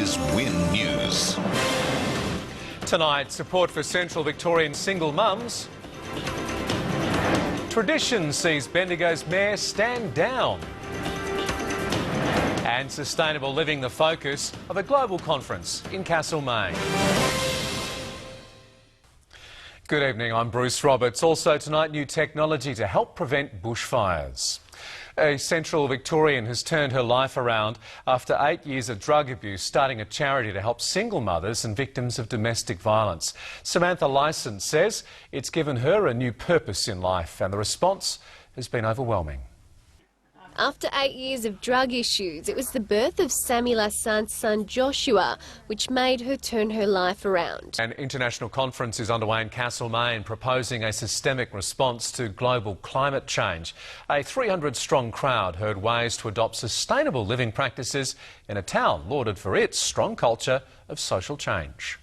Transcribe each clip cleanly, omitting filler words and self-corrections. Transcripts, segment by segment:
is Win News. Tonight, support for Central Victorian single mums. Tradition sees Bendigo's mayor stand down. And sustainable living the focus of a global conference in Castlemaine. Good evening, I'm Bruce Roberts. Also tonight, new technology to help prevent bushfires. A Central Victorian has turned her life around after 8 years of drug abuse, starting a charity to help single mothers and victims of domestic violence. Samantha Lyson says it's given her a new purpose in life, and the response has been overwhelming. After 8 years of drug issues, it was the birth of Sammy Lassante's son Joshua which made her turn her life around. An international conference is underway in Castlemaine proposing a systemic response to global climate change. A 300-strong crowd heard ways to adopt sustainable living practices in a town lauded for its strong culture of social change.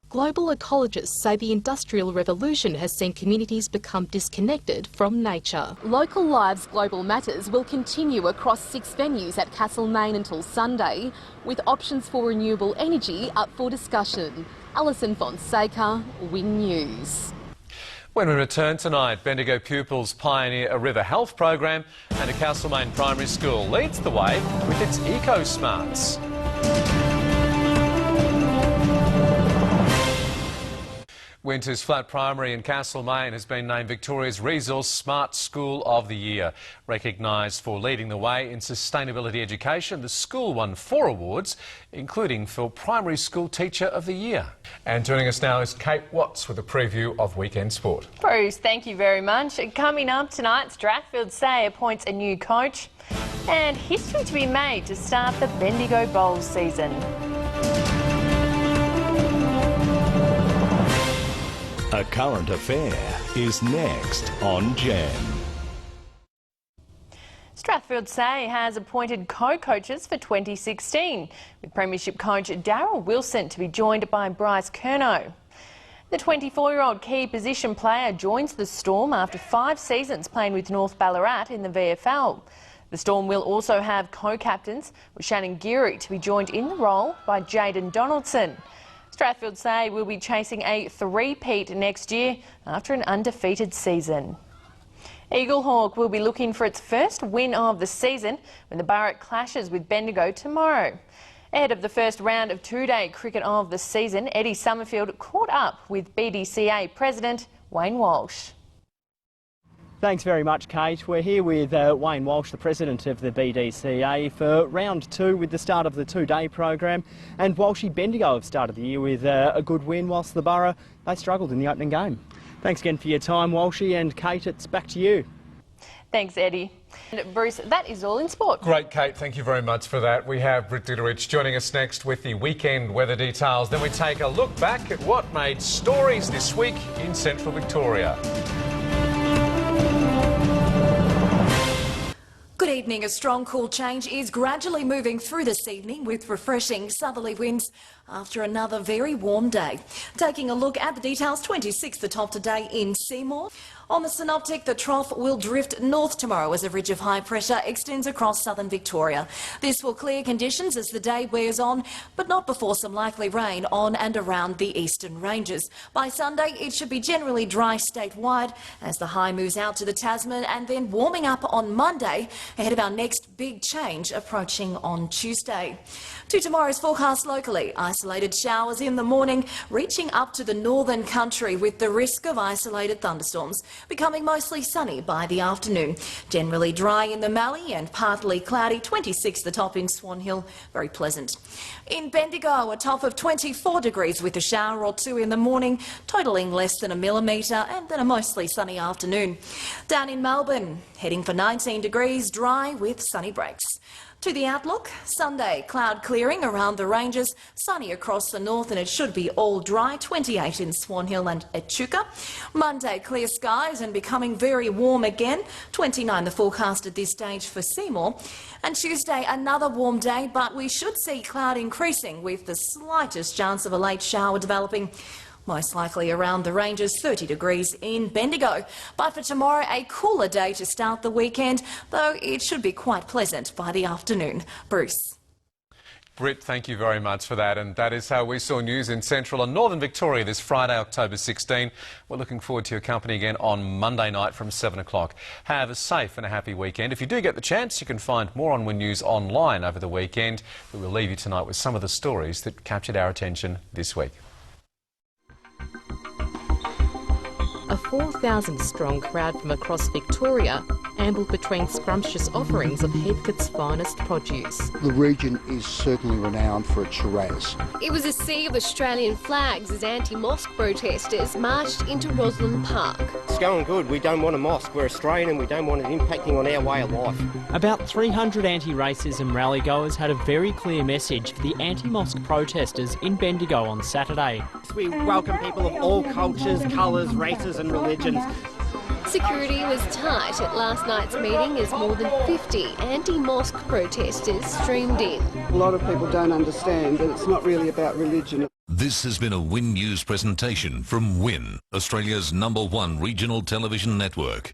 Global ecologists say the Industrial Revolution has seen communities become disconnected from nature. Local Lives Global Matters will continue across 6 venues at Castlemaine until Sunday, with options for renewable energy up for discussion. Alison Fonseca, Win News. When we return tonight, Bendigo pupils pioneer a river health program, and a Castlemaine primary school leads the way with its eco-smarts. Winter's Flat Primary in Castlemaine has been named Victoria's Resource Smart School of the Year. Recognised for leading the way in sustainability education, the school won 4 awards, including for Primary School Teacher of the Year. And joining us now is Kate Watts with a preview of weekend sport. Bruce, thank you very much. Coming up tonight, Strathfield Say appoints a new coach, and history to be made to start the Bendigo Bowls season. A Current Affair is next on Gem. Strathfield Say has appointed co-coaches for 2016, with Premiership coach Daryl Wilson to be joined by Bryce Curnow. The 24-year-old key position player joins the Storm after 5 seasons playing with North Ballarat in the VFL. The Storm will also have co-captains, with Shannon Geary to be joined in the role by Jayden Donaldson. Strathfield Say will be chasing a 3-peat next year after an undefeated season. Eaglehawk will be looking for its first win of the season when the Burret clashes with Bendigo tomorrow. Ahead of the first round of 2-day cricket of the season, Eddie Summerfield caught up with BDCA President Wayne Walsh. Thanks very much, Kate. We're here with Wayne Walsh, the President of the BDCA, for round 2 with the start of the 2-day program. And Walshy, Bendigo have started the year with a good win, whilst the Borough, they struggled in the opening game. Thanks again for your time, Walshy, and Kate, it's back to you. Thanks, Eddie. And Bruce, that is all in sport. Great, Kate. Thank you very much for that. We have Britt Ditterich joining us next with the weekend weather details. Then we take a look back at what made stories this week in Central Victoria. Good evening. A strong cool change is gradually moving through this evening with refreshing southerly winds after another very warm day. Taking a look at the details, 26 the top today in Seymour. On the synoptic, the trough will drift north tomorrow as a ridge of high pressure extends across southern Victoria. This will clear conditions as the day wears on, but not before some likely rain on and around the eastern ranges. By Sunday, it should be generally dry statewide as the high moves out to the Tasman, and then warming up on Monday ahead of our next big change approaching on Tuesday. To tomorrow's forecast locally, isolated showers in the morning, reaching up to the northern country with the risk of isolated thunderstorms, becoming mostly sunny by the afternoon. Generally dry in the Mallee and partly cloudy, 26 the top in Swan Hill, very pleasant. In Bendigo, a top of 24 degrees with a shower or 2 in the morning, totalling less than a millimetre, and then a mostly sunny afternoon. Down in Melbourne, heading for 19 degrees, dry with sunny breaks. To the outlook, Sunday, cloud clearing around the ranges, sunny across the north, and it should be all dry, 28 in Swan Hill and Echuca. Monday, clear skies and becoming very warm again, 29 the forecast at this stage for Seymour. And Tuesday, another warm day, but we should see cloud increasing with the slightest chance of a late shower developing. Most likely around the ranges, 30 degrees in Bendigo. But for tomorrow, a cooler day to start the weekend, though it should be quite pleasant by the afternoon. Bruce. Britt, thank you very much for that. And that is how we saw news in Central and Northern Victoria this Friday, October 16. We're looking forward to your company again on Monday night from 7 o'clock. Have a safe and a happy weekend. If you do get the chance, you can find more on Win News online over the weekend. But we'll leave you tonight with some of the stories that captured our attention this week. A 4,000-strong crowd from across Victoria ambled between scrumptious offerings of Heathcote's finest produce. The region is certainly renowned for its Shiraz. It was a sea of Australian flags as anti-mosque protesters marched into Roslyn Park. It's going good. We don't want a mosque. We're Australian and we don't want it impacting on our way of life. About 300 anti-racism rally goers had a very clear message for the anti-mosque protesters in Bendigo on Saturday. We welcome people of all cultures, colours, races and religions. Security was tight at last night's meeting as more than 50 anti-mosque protesters streamed in. A lot of people don't understand that it's not really about religion. This has been a Win News presentation from Win, Australia's #1 regional television network.